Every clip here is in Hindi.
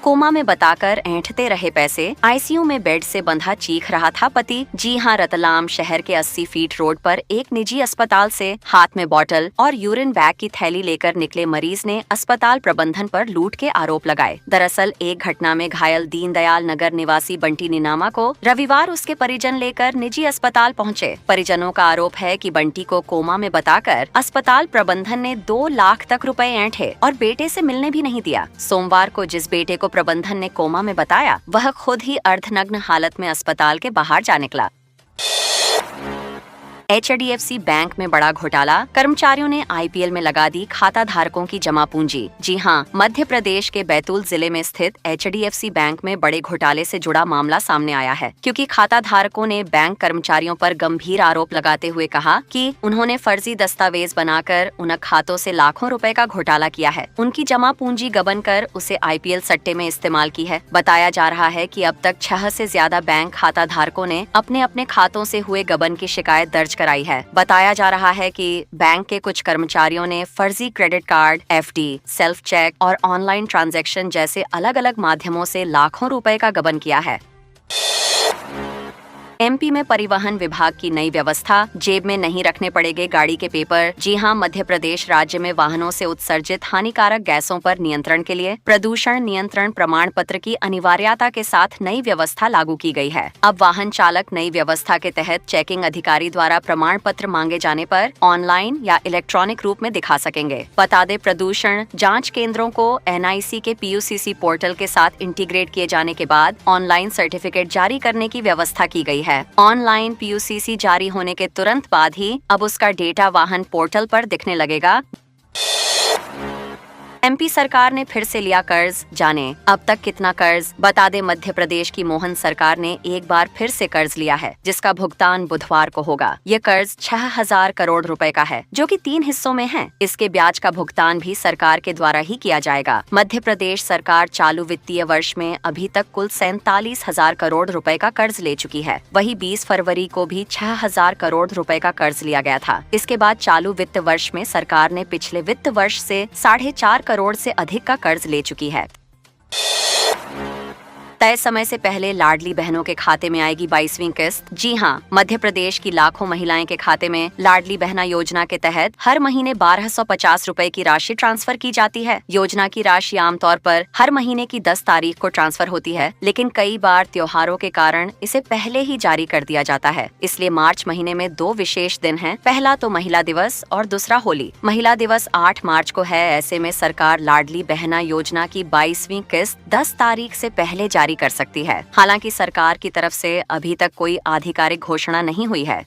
कोमा में बताकर ऐंठते रहे पैसे, आईसीयू में बेड से बंधा चीख रहा था पति। जी हाँ, रतलाम शहर के 80 फीट रोड पर एक निजी अस्पताल से हाथ में बॉटल और यूरिन बैग की थैली लेकर निकले मरीज ने अस्पताल प्रबंधन पर लूट के आरोप लगाए। दरअसल एक घटना में घायल दीनदयाल नगर निवासी बंटी नीनामा को रविवार उसके परिजन लेकर निजी अस्पताल पहुंचे। परिजनों का आरोप है कि बंटी को कोमा में बताकर अस्पताल प्रबंधन ने 2 लाख तक रुपए ऐंठे और बेटे से मिलने भी नहीं दिया। सोमवार को जिस बेटे को प्रबंधन ने कोमा में बताया, वह खुद ही अर्धनग्न हालत में अस्पताल के बाहर जा निकला। HDFC बैंक में बड़ा घोटाला, कर्मचारियों ने IPL में लगा दी खाता धारकों की जमा पूंजी। जी हाँ, मध्य प्रदेश के बैतूल जिले में स्थित HDFC बैंक में बड़े घोटाले से जुड़ा मामला सामने आया है, क्योंकि खाता धारकों ने बैंक कर्मचारियों पर गंभीर आरोप लगाते हुए कहा कि उन्होंने फर्जी दस्तावेज बनाकर उन खातों से लाखों रुपए का घोटाला किया है, उनकी जमा पूंजी गबन कर उसे IPL सट्टे में इस्तेमाल की है। बताया जा रहा है कि अब तक 6 से ज्यादा बैंक खाता धारकों ने अपने अपने खातों से हुए गबन की शिकायत दर्ज कराई है। बताया जा रहा है कि बैंक के कुछ कर्मचारियों ने फर्जी credit card, FD, self check और ऑनलाइन ट्रांजैक्शन जैसे अलग-अलग माध्यमों से लाखों रुपए का गबन किया है। MP में परिवहन विभाग की नई व्यवस्था, जेब में नहीं रखने पड़ेंगे गाड़ी के पेपर। जी हां, मध्य प्रदेश राज्य में वाहनों से उत्सर्जित हानिकारक गैसों पर नियंत्रण के लिए प्रदूषण नियंत्रण प्रमाण पत्र की अनिवार्यता के साथ नई व्यवस्था लागू की गई है। अब वाहन चालक नई व्यवस्था के तहत चेकिंग अधिकारी द्वारा प्रमाण पत्र मांगे जाने पर ऑनलाइन या इलेक्ट्रॉनिक रूप में दिखा सकेंगे। बता दें, प्रदूषण जांच केंद्रों को NIC के PUCC पोर्टल के साथ इंटीग्रेट किए जाने के बाद ऑनलाइन सर्टिफिकेट जारी करने की व्यवस्था की गई है। ऑनलाइन PUCC जारी होने के तुरंत बाद ही अब उसका डेटा वाहन पोर्टल पर दिखने लगेगा। MP सरकार ने फिर से लिया कर्ज, जाने अब तक कितना कर्ज। बता दें, मध्य प्रदेश की मोहन सरकार ने एक बार फिर से कर्ज लिया है, जिसका भुगतान बुधवार को होगा। ये कर्ज 6000 करोड़ रुपए का है, जो कि 3 हिस्सों में है। इसके ब्याज का भुगतान भी सरकार के द्वारा ही किया जाएगा। मध्य प्रदेश सरकार चालू वित्तीय वर्ष में अभी तक कुल 47,000 करोड़ रुपए का कर्ज ले चुकी है। वही 20 फरवरी को भी 6000 करोड़ रुपए का कर्ज लिया गया था। इसके बाद चालू वित्त वर्ष में सरकार ने पिछले वित्त वर्ष से 4.5 करोड़ से अधिक का कर्ज ले चुकी है। तय समय से पहले लाडली बहनों के खाते में आएगी 22वीं किस्त। जी हाँ, मध्य प्रदेश की लाखों महिलाएं के खाते में लाडली बहना योजना के तहत हर महीने 1250 रुपए की राशि ट्रांसफर की जाती है। योजना की राशि आमतौर पर हर महीने की 10 तारीख को ट्रांसफर होती है, लेकिन कई बार त्योहारों के कारण इसे पहले ही जारी कर दिया जाता है। इसलिए मार्च महीने में 2 विशेष दिन हैं। पहला तो महिला दिवस और दूसरा होली। महिला दिवस 8 मार्च को है। ऐसे में सरकार लाडली बहना योजना की 22वीं किस्त 10 तारीख से पहले जारी कर सकती है। हालांकि सरकार की तरफ से अभी तक कोई आधिकारिक घोषणा नहीं हुई है।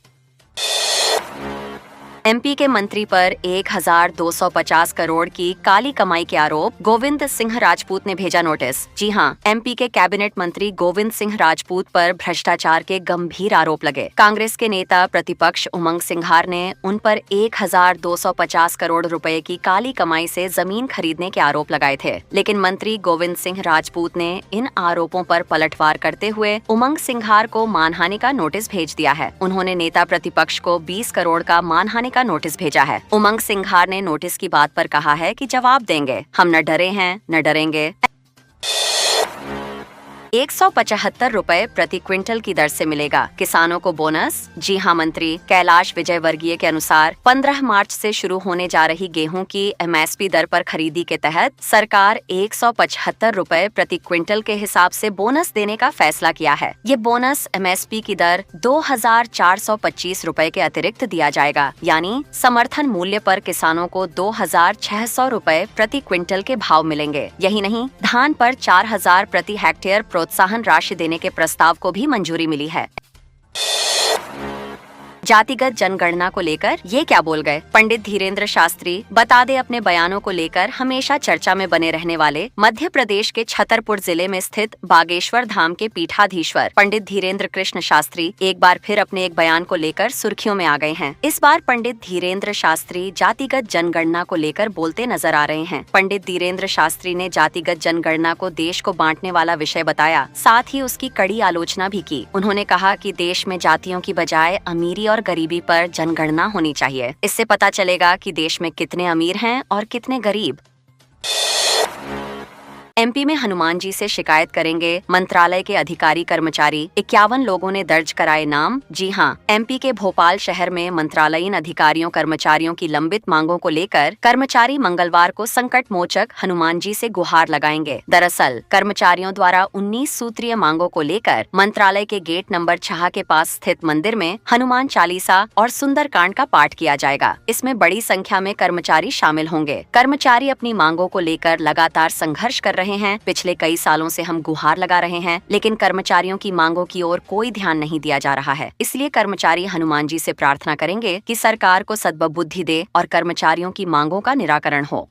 MP के मंत्री पर 1250 करोड़ की काली कमाई के आरोप, गोविंद सिंह राजपूत ने भेजा नोटिस। जी हां, MP के कैबिनेट मंत्री गोविंद सिंह राजपूत पर भ्रष्टाचार के गंभीर आरोप लगे। कांग्रेस के नेता प्रतिपक्ष उमंग सिंघार ने उन पर 1250 करोड़ रुपए की काली कमाई से जमीन खरीदने के आरोप लगाए थे, लेकिन मंत्री गोविंद सिंह राजपूत ने इन आरोपों पर पलटवार करते हुए उमंग सिंघार को मानहानि का नोटिस भेज दिया है। उन्होंने नेता प्रतिपक्ष को 20 करोड़ का मानहानि का नोटिस भेजा है। उमंग सिंघार ने नोटिस की बात पर कहा है कि जवाब देंगे, हम न डरे हैं न डरेंगे। 175 रुपए प्रति क्विंटल की दर से मिलेगा किसानों को बोनस। जी हां, मंत्री कैलाश विजयवर्गीय के अनुसार 15 मार्च से शुरू होने जा रही गेहूं की MSP दर पर खरीदी के तहत सरकार 175 रुपए प्रति क्विंटल के हिसाब से बोनस देने का फैसला किया है। ये बोनस MSP की दर 2425 रुपए के अतिरिक्त दिया जाएगा, यानी समर्थन मूल्य पर किसानों को 2600 रुपए प्रति क्विंटल के भाव मिलेंगे। यही नहीं, धान पर 4000 प्रति हेक्टेयर प्रोत्साहन राशि देने के प्रस्ताव को भी मंजूरी मिली है। जातिगत जनगणना को लेकर ये क्या बोल गए पंडित धीरेन्द्र शास्त्री। बता दे, अपने बयानों को लेकर हमेशा चर्चा में बने रहने वाले मध्य प्रदेश के छतरपुर जिले में स्थित बागेश्वर धाम के पीठाधीश्वर पंडित धीरेन्द्र कृष्ण शास्त्री एक बार फिर अपने एक बयान को लेकर सुर्खियों में आ गए हैं। इस बार पंडित धीरेन्द्र शास्त्री जातिगत जनगणना को लेकर बोलते नजर आ रहे हैं। पंडित धीरेन्द्र शास्त्री ने जातिगत जनगणना को देश को बांटने वाला विषय बताया, साथ ही उसकी कड़ी आलोचना भी की। उन्होंने कहा कि देश में जातियों की बजाय अमीरी और गरीबी पर जनगणना होनी चाहिए। इससे पता चलेगा कि देश में कितने अमीर हैं और कितने गरीब। एमपी में हनुमान जी से शिकायत करेंगे मंत्रालय के अधिकारी कर्मचारी, 51 लोगों ने दर्ज कराए नाम। जी हाँ, एमपी के भोपाल शहर में मंत्रालयीन अधिकारियों कर्मचारियों की लंबित मांगों को लेकर कर्मचारी मंगलवार को संकट मोचक हनुमान जी से गुहार लगाएंगे। दरअसल कर्मचारियों द्वारा 19 सूत्रीय मांगों को लेकर मंत्रालय के गेट नंबर 6 के पास स्थित मंदिर में हनुमान चालीसा और सुंदरकांड का पाठ किया जाएगा। इसमें बड़ी संख्या में कर्मचारी शामिल होंगे। कर्मचारी अपनी मांगों को लेकर लगातार संघर्ष कर रहे हैं। पिछले कई सालों से हम गुहार लगा रहे हैं, लेकिन कर्मचारियों की मांगों की ओर कोई ध्यान नहीं दिया जा रहा है। इसलिए कर्मचारी हनुमान जी से प्रार्थना करेंगे कि सरकार को सद्बुद्धि दे और कर्मचारियों की मांगों का निराकरण हो।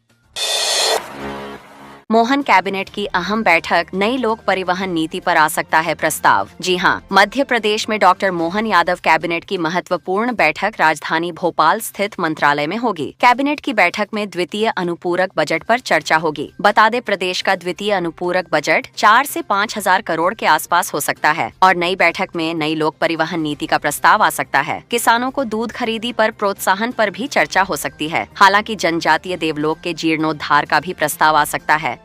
मोहन कैबिनेट की अहम बैठक, नई लोक परिवहन नीति पर आ सकता है प्रस्ताव। जी हां, मध्य प्रदेश में डॉक्टर मोहन यादव कैबिनेट की महत्वपूर्ण बैठक राजधानी भोपाल स्थित मंत्रालय में होगी। कैबिनेट की बैठक में द्वितीय अनुपूरक बजट पर चर्चा होगी। बता दें, प्रदेश का द्वितीय अनुपूरक बजट 4 से 5 हजार करोड़ के आसपास हो सकता है और नई बैठक में नई लोक परिवहन नीति का प्रस्ताव आ सकता है। किसानों को दूध खरीदी पर प्रोत्साहन पर भी चर्चा हो सकती है। हालांकि जनजातीय देवलोक के जीर्णोद्धार का भी प्रस्ताव आ सकता है।